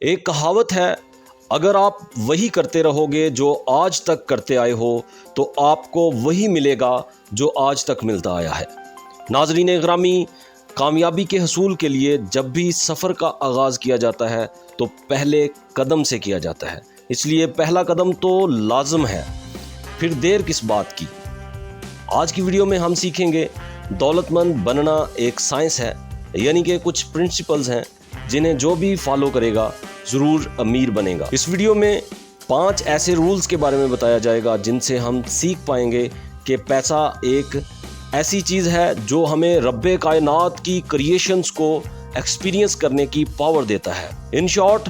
ایک کہاوت ہے، اگر آپ وہی کرتے رہوگے جو آج تک کرتے آئے ہو تو آپ کو وہی ملے گا جو آج تک ملتا آیا ہے۔ ناظرین گرامی، کامیابی کے حصول کے لیے جب بھی سفر کا آغاز کیا جاتا ہے تو پہلے قدم سے کیا جاتا ہے، اس لیے پہلا قدم تو لازم ہے، پھر دیر کس بات کی۔ آج کی ویڈیو میں ہم سیکھیں گے دولت مند بننا ایک سائنس ہے، یعنی کہ کچھ پرنسپلز ہیں جنہیں جو بھی فالو کرے گا ضرور امیر بنے گا۔ اس ویڈیو میں 5 ایسے رولز کے بارے میں بتایا جائے گا جن سے ہم سیکھ پائیں گے کہ پیسہ ایک ایسی چیز ہے جو ہمیں رب کائنات کی کریشنز کو ایکسپیرینس کرنے کی پاور دیتا ہے۔ ان شارٹ،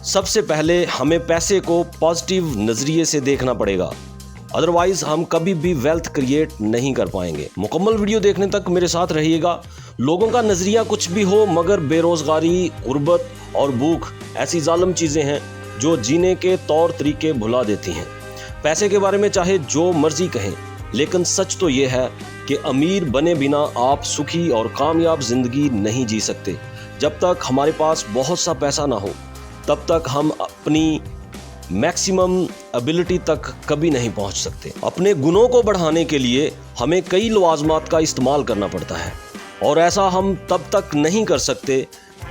سب سے پہلے ہمیں پیسے کو پازیٹیو نظریے سے دیکھنا پڑے گا، ادروائز ہم کبھی بھی ویلتھ کریٹ نہیں کر پائیں گے۔ مکمل ویڈیو دیکھنے تک میرے ساتھ رہیے گا۔ لوگوں کا نظریہ کچھ بھی ہو، مگر بے روزگاری، غربت اور بھوک ایسی ظالم چیزیں ہیں جو جینے کے طور طریقے بھلا دیتی ہیں۔ پیسے کے بارے میں چاہے جو مرضی کہیں، لیکن سچ تو یہ ہے کہ امیر بنے بنا آپ سکھی اور کامیاب زندگی نہیں جی سکتے۔ جب تک ہمارے پاس بہت سا پیسہ نہ ہو تب تک ہم اپنی میکسیمم ایبلٹی تک کبھی نہیں پہنچ سکتے۔ اپنے گنوں کو بڑھانے کے لیے ہمیں کئی لوازمات کا استعمال کرنا پڑتا ہے، اور ایسا ہم تب تک نہیں کر سکتے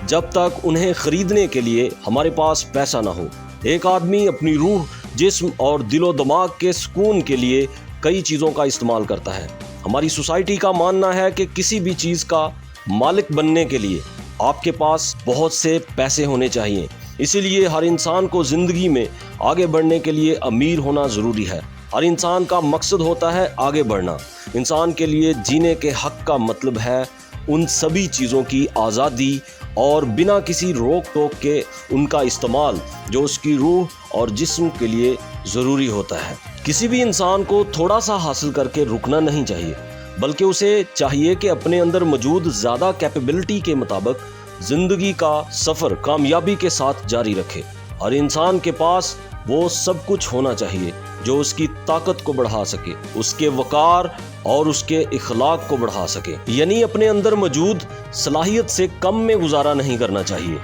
جب تک انہیں خریدنے کے لیے ہمارے پاس پیسہ نہ ہو۔ ایک آدمی اپنی روح، جسم اور دل و دماغ کے سکون کے لیے کئی چیزوں کا استعمال کرتا ہے۔ ہماری سوسائٹی کا ماننا ہے کہ کسی بھی چیز کا مالک بننے کے لیے آپ کے پاس بہت سے پیسے ہونے چاہیے۔ اسی لیے ہر انسان کو زندگی میں آگے بڑھنے کے لیے امیر ہونا ضروری ہے۔ ہر انسان کا مقصد ہوتا ہے آگے بڑھنا۔ انسان کے لیے جینے کے حق کا مطلب ہے ان سبھی چیزوں کی آزادی اور بنا کسی روک ٹوک کے ان کا استعمال جو اس کی روح اور جسم کے لیے ضروری ہوتا ہے۔ کسی بھی انسان کو تھوڑا سا حاصل کر کے رکنا نہیں چاہیے، بلکہ اسے چاہیے کہ اپنے اندر موجود زیادہ کیپیبلٹی کے مطابق زندگی کا سفر کامیابی کے ساتھ جاری رکھے۔ ہر انسان کے پاس وہ سب کچھ ہونا چاہیے جو اس کی طاقت کو بڑھا سکے، اس کے وقار اور اس کے اخلاق کو بڑھا سکے، یعنی اپنے اندر موجود صلاحیت سے کم میں گزارا نہیں کرنا چاہیے۔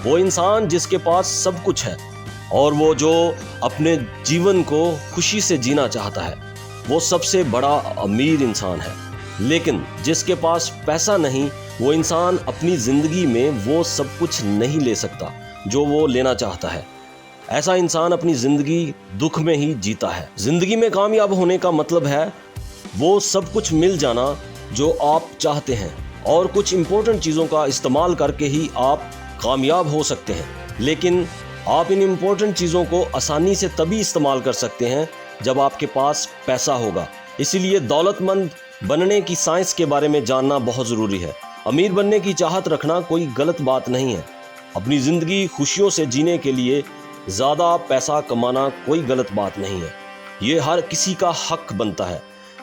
وہ انسان جس کے پاس سب کچھ ہے اور وہ جو اپنے جیون کو خوشی سے جینا چاہتا ہے، وہ سب سے بڑا امیر انسان ہے۔ لیکن جس کے پاس پیسہ نہیں، وہ انسان اپنی زندگی میں وہ سب کچھ نہیں لے سکتا جو وہ لینا چاہتا ہے۔ ایسا انسان اپنی زندگی دکھ میں ہی جیتا ہے۔ زندگی میں کامیاب ہونے کا مطلب ہے وہ سب کچھ مل جانا جو آپ چاہتے ہیں، اور کچھ امپورٹنٹ چیزوں کا استعمال کر کے ہی آپ کامیاب ہو سکتے ہیں۔ لیکن آپ ان امپورٹنٹ چیزوں کو آسانی سے تبھی استعمال کر سکتے ہیں جب آپ کے پاس پیسہ ہوگا۔ اسی لیے دولت مند بننے کی سائنس کے بارے میں جاننا بہت ضروری ہے۔ امیر بننے کی چاہت رکھنا کوئی غلط بات نہیں ہے۔ اپنی زندگی خوشیوں سے جینے کے لیے زیادہ پیسہ کمانا کوئی غلط بات نہیں ہے، یہ ہر کسی کا حق بنتا ہے۔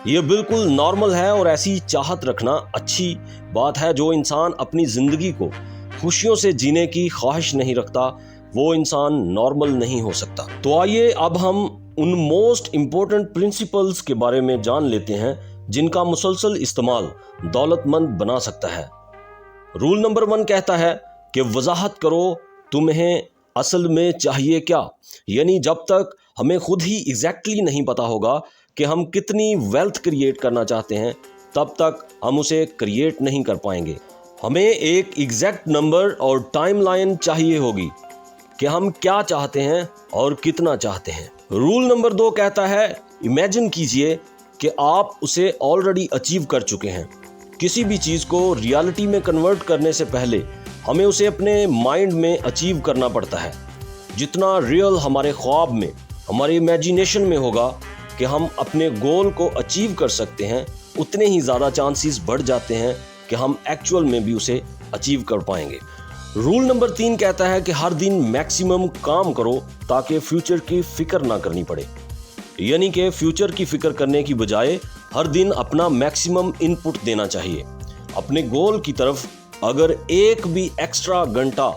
یہ بالکل نارمل ہے، اور ایسی چاہت رکھنا اچھی بات ہے۔ جو انسان اپنی زندگی کو خوشیوں سے جینے کی خواہش نہیں رکھتا، وہ انسان نارمل نہیں ہو سکتا۔ تو آئیے اب ہم ان موسٹ امپورٹنٹ پرنسپلز کے بارے میں جان لیتے ہیں جن کا مسلسل استعمال دولت مند بنا سکتا ہے۔ رول نمبر 1 کہتا ہے کہ وضاحت کرو تمہیں اصل میں چاہیے کیا، یعنی جب تک ہمیں خود ہی ایگزیکٹلی نہیں پتا ہوگا کہ ہم کتنی ویلتھ کریٹ کرنا چاہتے ہیں، تب تک ہم اسے کریٹ نہیں کر پائیں گے۔ ہمیں ایک ایگزیکٹ نمبر اور ٹائم لائن چاہیے ہوگی کہ ہم کیا چاہتے ہیں اور کتنا چاہتے ہیں۔ رول نمبر 2 کہتا ہے امیجن کیجئے کہ آپ اسے آلریڈی اچیو کر چکے ہیں۔ کسی بھی چیز کو ریالٹی میں کنورٹ کرنے سے پہلے ہمیں اسے اپنے مائنڈ میں اچیو کرنا پڑتا ہے۔ جتنا ریئل ہمارے خواب میں، ہماری امیجینیشن میں ہوگا کہ ہم اپنے گول کو اچیو کر سکتے ہیں، اتنے ہی زیادہ چانسز بڑھ جاتے ہیں کہ ہم ایکچول میں بھی اسے اچیو کر پائیں گے۔ رول نمبر 3 کہتا ہے کہ ہر دن میکسیمم کام کرو تاکہ فیوچر کی فکر نہ کرنی پڑے، یعنی کہ فیوچر کی فکر کرنے کی بجائے ہر دن اپنا میکسیمم ان پٹ دینا چاہیے۔ اپنے گول کی طرف اگر ایک بھی ایکسٹرا گھنٹہ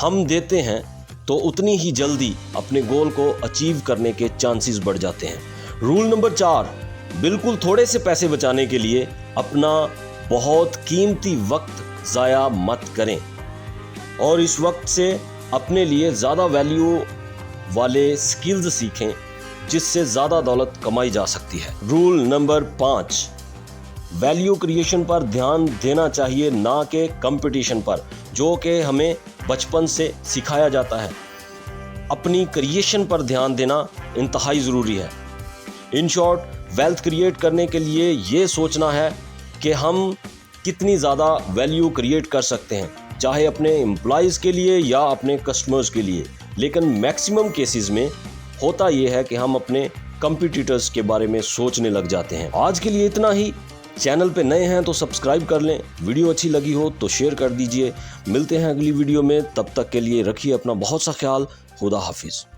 ہم دیتے ہیں تو اتنی ہی جلدی اپنے گول کو اچیو کرنے کے چانسز بڑھ جاتے ہیں۔ رول نمبر 4، بالکل تھوڑے سے پیسے بچانے کے لیے اپنا بہت قیمتی وقت ضائع مت کریں، اور اس وقت سے اپنے لیے زیادہ ویلیو والے سکلز سیکھیں جس سے زیادہ دولت کمائی جا سکتی ہے۔ رول نمبر 5، ویلیو کریشن پر دھیان دینا چاہیے نہ کہ کمپٹیشن پر، جو کہ ہمیں بچپن سے سکھایا جاتا ہے۔ اپنی کریشن پر دھیان دینا انتہائی ضروری ہے۔ ان شارٹ، ویلتھ کریٹ کرنے کے لیے یہ سوچنا ہے کہ ہم کتنی زیادہ ویلیو کریٹ کر سکتے ہیں، چاہے اپنے امپلائیز کے لیے یا اپنے کسٹمرز کے لیے، لیکن میکسیمم کیسز میں ہوتا یہ ہے کہ ہم اپنے کمپیٹیٹرز کے بارے میں سوچنے لگ جاتے ہیں۔ آج کے لیے اتنا ہی۔ چینل پہ نئے ہیں تو سبسکرائب کر لیں، ویڈیو اچھی لگی ہو تو شیئر کر دیجئے۔ ملتے ہیں اگلی ویڈیو میں، تب تک کے لیے رکھیے اپنا بہت سا خیال۔ خدا حافظ۔